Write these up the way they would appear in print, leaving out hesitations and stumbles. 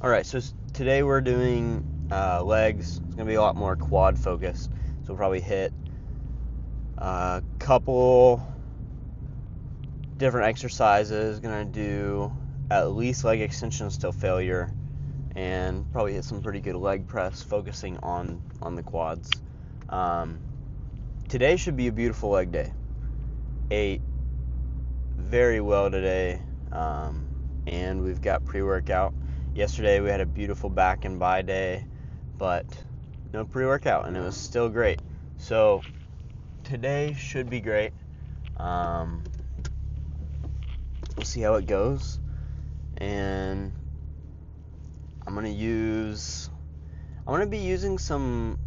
Alright, so today we're doing legs. It's going to be a lot more quad focused. So we'll probably hit a couple different exercises. Going to do at least leg extensions till failure, and probably hit some pretty good leg press focusing on the quads. Today should be a beautiful leg day. Ate very well today, and we've got pre-workout. Yesterday we had a beautiful back and bi day, but no pre-workout, and it was still great. So today should be great. We'll see how it goes, and I'm gonna be using some,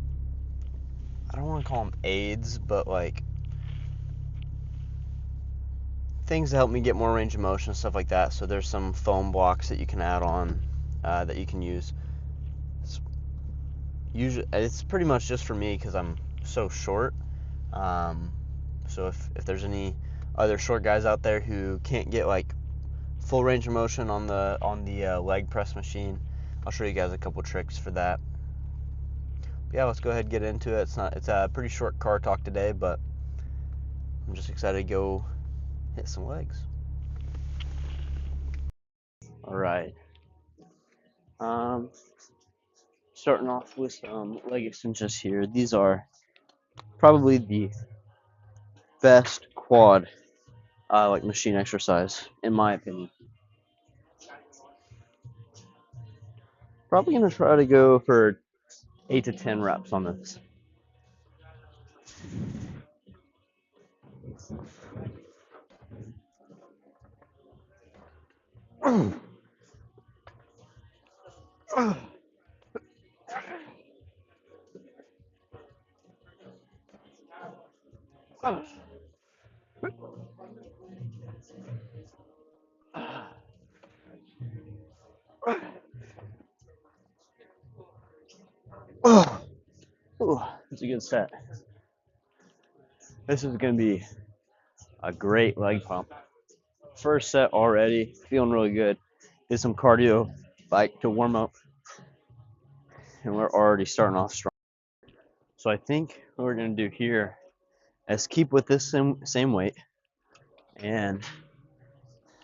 I don't want to call them aids, but like things to help me get more range of motion, stuff like that. So there's some foam blocks that you can add on, that you can use. It's pretty much just for me because I'm so short. So if there's any other short guys out there who can't get like full range of motion on the leg press machine, I'll show you guys a couple tricks for that. But yeah, let's go ahead and get into it. It's a pretty short car talk today, but I'm just excited to go hit some legs. All right. Starting off with some leg extensions here. These are probably the best quad like machine exercise in my opinion. Probably gonna try to go for 8 to 10 reps on this. Ooh, that's a good set. This is going to be a great leg pump. First set already, feeling really good. Did some cardio bike to warm up, and we're already starting off strong. So I think what we're going to do here is keep with this same weight, and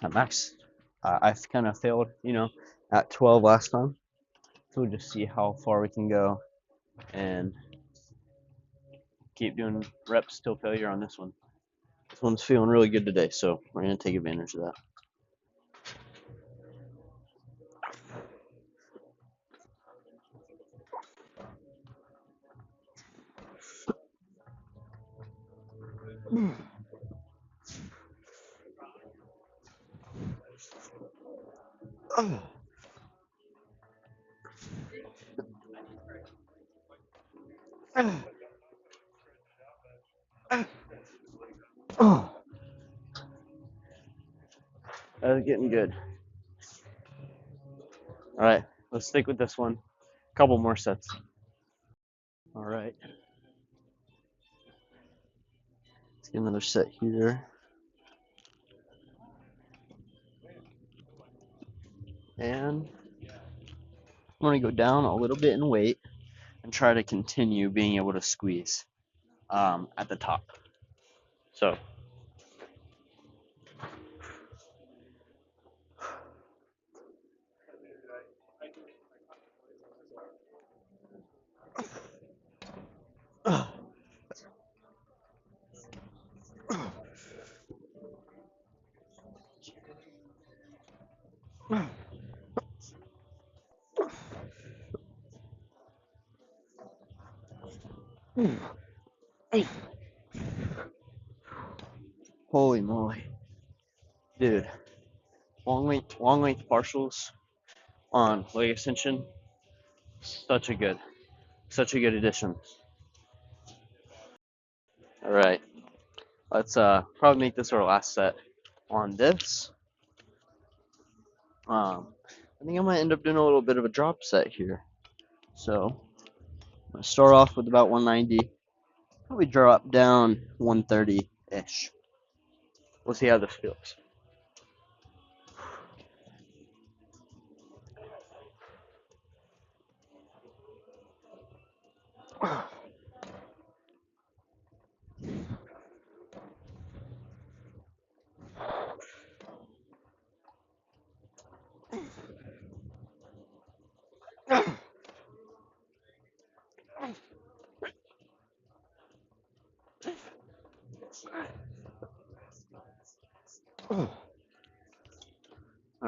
at max, I've kind of failed, at 12 last time. So we'll just see how far we can go and keep doing reps till failure on this one. This one's feeling really good today, so we're going to take advantage of that. That's getting good. All right, let's stick with this one. A couple more sets. All right. Let's get another set here. And I'm going to go down a little bit in weight and try to continue being able to squeeze at the top. So, holy moly, dude! Long length partials on leg extension, such a good addition. All right, let's probably make this our last set on this. I think I might end up doing a little bit of a drop set here. So I'm gonna start off with about 190, probably drop down 130-ish. We'll see how this feels. All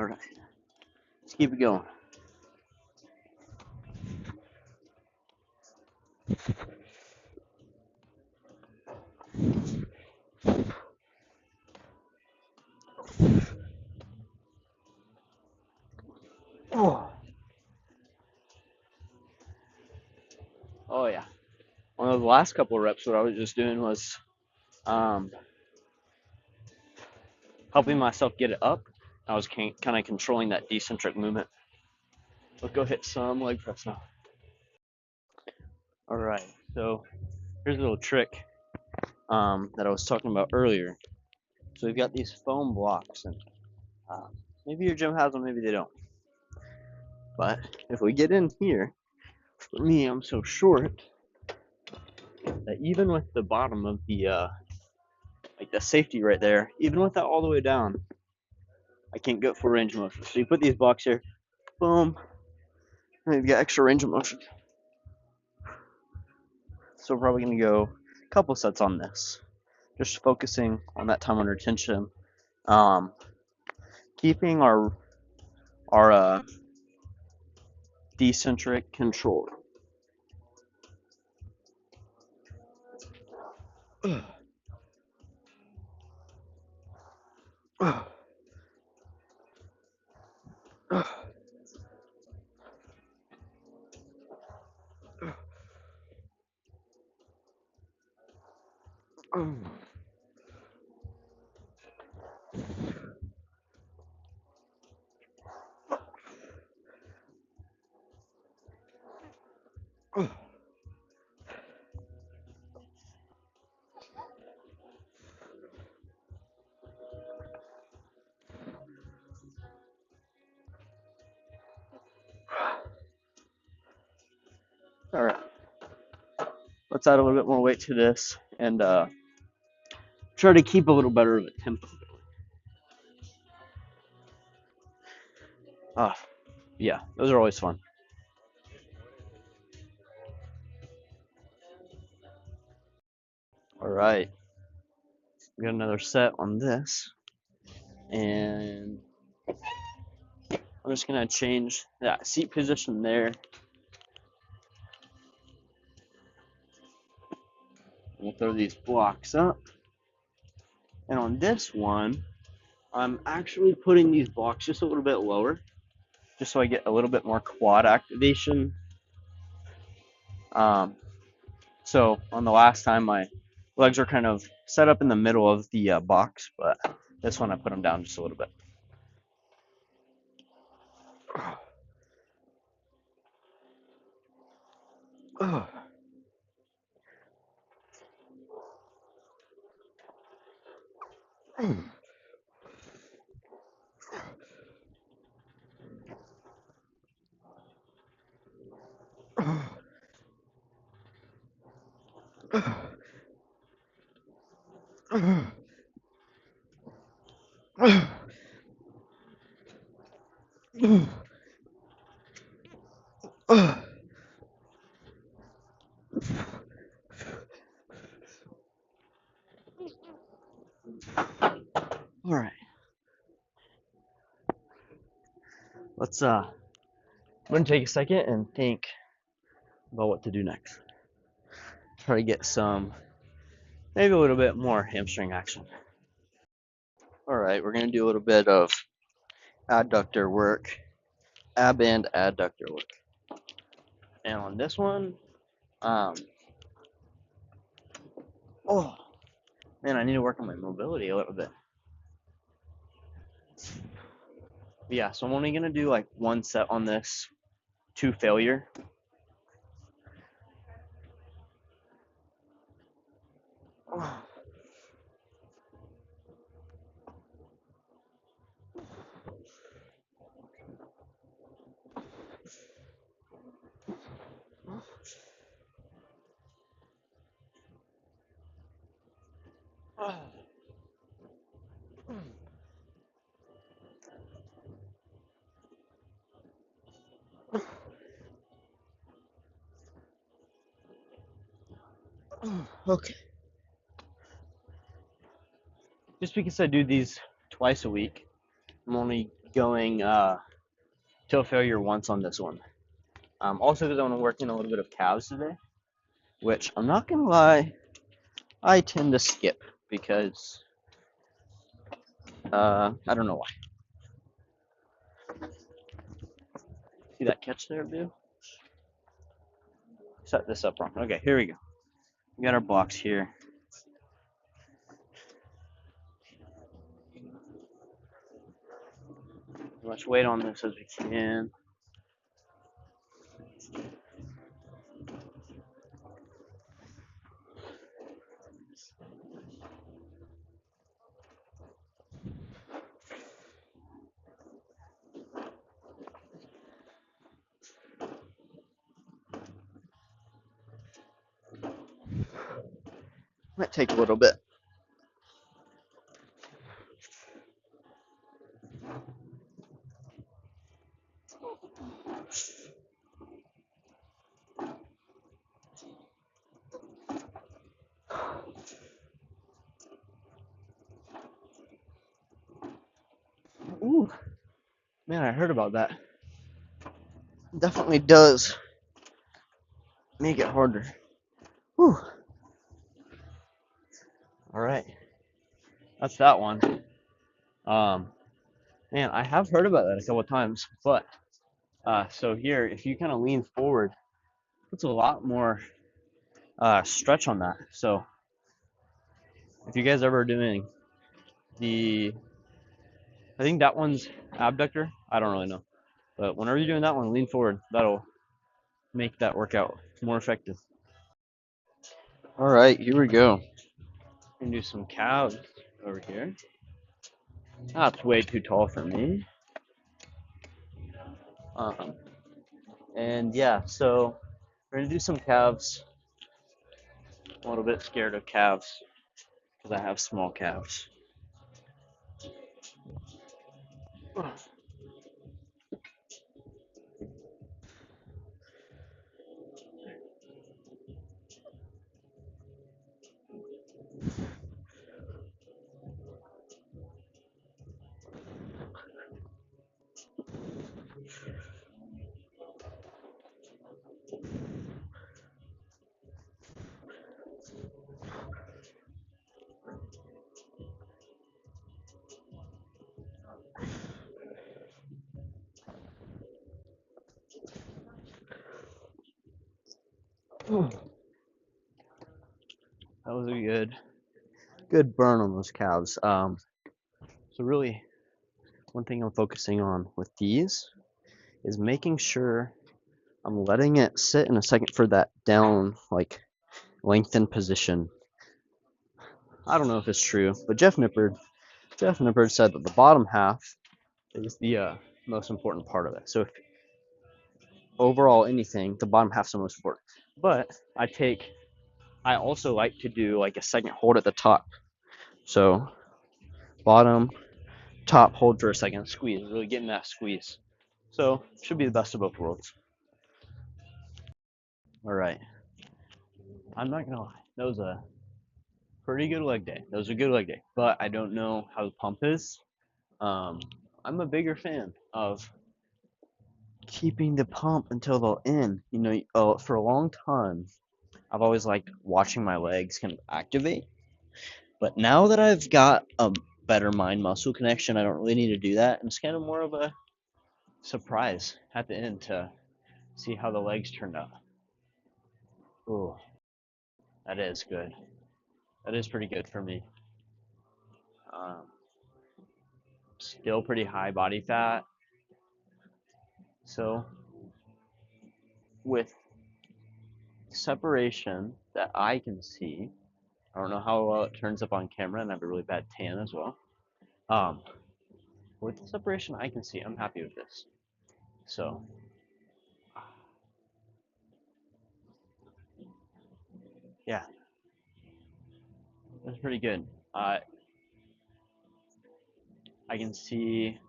right, let's keep it going. Oh yeah. One of the last couple of reps, what I was just doing was um, helping myself get it up. I was kind of controlling that decentric movement. Let's go hit some leg press now. All right, so here's a little trick that I was talking about earlier. So we've got these foam blocks, and maybe your gym has them, maybe they don't. But if we get in here, for me, I'm so short that even with the bottom of the like the safety right there, even with that all the way down, I can't get full range of motion. So you put these blocks here, boom, and you've got extra range of motion. So we're probably gonna go a couple sets on this, just focusing on that time under tension, keeping our decentric control. All right, let's add a little bit more weight to this and try to keep a little better of a tempo. Ah, yeah, those are always fun. All right, we got another set on this, and I'm just gonna change that seat position there. We'll throw these blocks up, and on this one, I'm actually putting these blocks just a little bit lower, just so I get a little bit more quad activation. So on the last time, my legs are kind of set up in the middle of the box, but this one I put them down just a little bit. All right, let's I'm gonna take a second and think about what to do next. Try to get some, maybe a little bit more hamstring action. All right, we're gonna do a little bit of adductor work, ab and adductor work. And on this one, oh man, I need to work on my mobility a little bit. But yeah, so I'm only gonna do like one set on this to failure. Okay. Just because I do these twice a week, I'm only going till failure once on this one. Also because I want to work in a little bit of calves today, which I'm not gonna lie, I tend to skip because I don't know why. See that catch there, Boo? Set this up wrong. Okay, here we go. We got our blocks here. As much weight on this as we can. Might take a little bit. Ooh, man, I heard about that. Definitely does make it harder. Whew. All right, that's that one. Man, I have heard about that a couple of times, but so here, if you kind of lean forward, it's a lot more stretch on that. So if you guys ever doing the, I think that one's abductor. I don't really know, but whenever you're doing that one, lean forward. That'll make that workout more effective. All right, here we go. Gonna do some calves over here. That's way too tall for me. Um, and yeah, so we're gonna do some calves. I'm a little bit scared of calves because I have small calves. That was a good burn on those calves. So really, one thing I'm focusing on with these is making sure I'm letting it sit in a second for that down, like lengthened position. I don't know if it's true, but Jeff Nippard said that the bottom half is the most important part of it. So if overall anything, the bottom half's the most important. But I also like to do like a second hold at the top. So bottom, top, hold for a second, squeeze, really getting that squeeze. So should be the best of both worlds. All right. I'm not gonna lie, that was a pretty good leg day. That was a good leg day, but I don't know how the pump is. Um, I'm a bigger fan of keeping the pump until the end. You know, for a long time, I've always liked watching my legs kind of activate. But now that I've got a better mind muscle connection, I don't really need to do that. And it's kind of more of a surprise at the end to see how the legs turned out. Ooh, that is good. That is pretty good for me. Um, Still pretty high body fat. So with separation that I can see, I don't know how well it turns up on camera, and I have a really bad tan as well. Um, with the separation I can see, I'm happy with this. So yeah, that's pretty good. I can see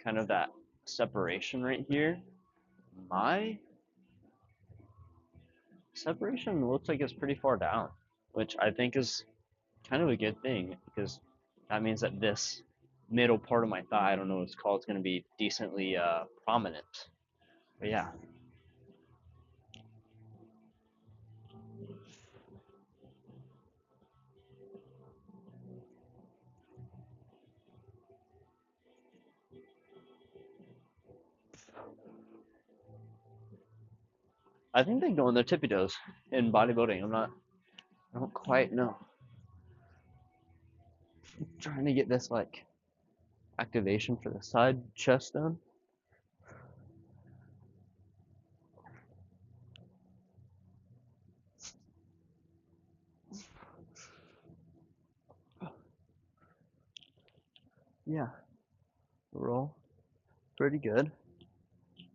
kind of that separation right here. My separation looks like it's pretty far down. which I think is kind of a good thing because that means that this middle part of my thigh, I don't know what it's called, it's going to be decently prominent. But yeah, I think they go on their tippy toes in bodybuilding. I don't quite know. I'm trying to get this like activation for the side chest done. Yeah, roll pretty good.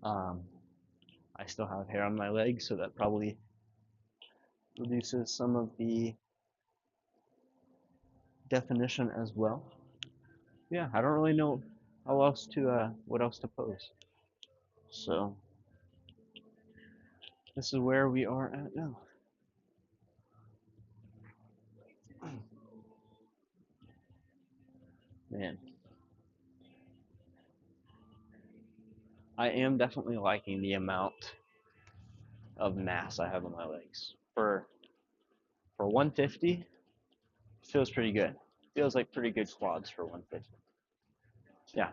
Um, I still have hair on my legs, so that probably reduces some of the definition as well. Yeah, I don't really know how else to what else to pose. So this is where we are at now. Man, I am definitely liking the amount of mass I have on my legs. For 150, feels pretty good. Feels like pretty good quads for 150. Yeah.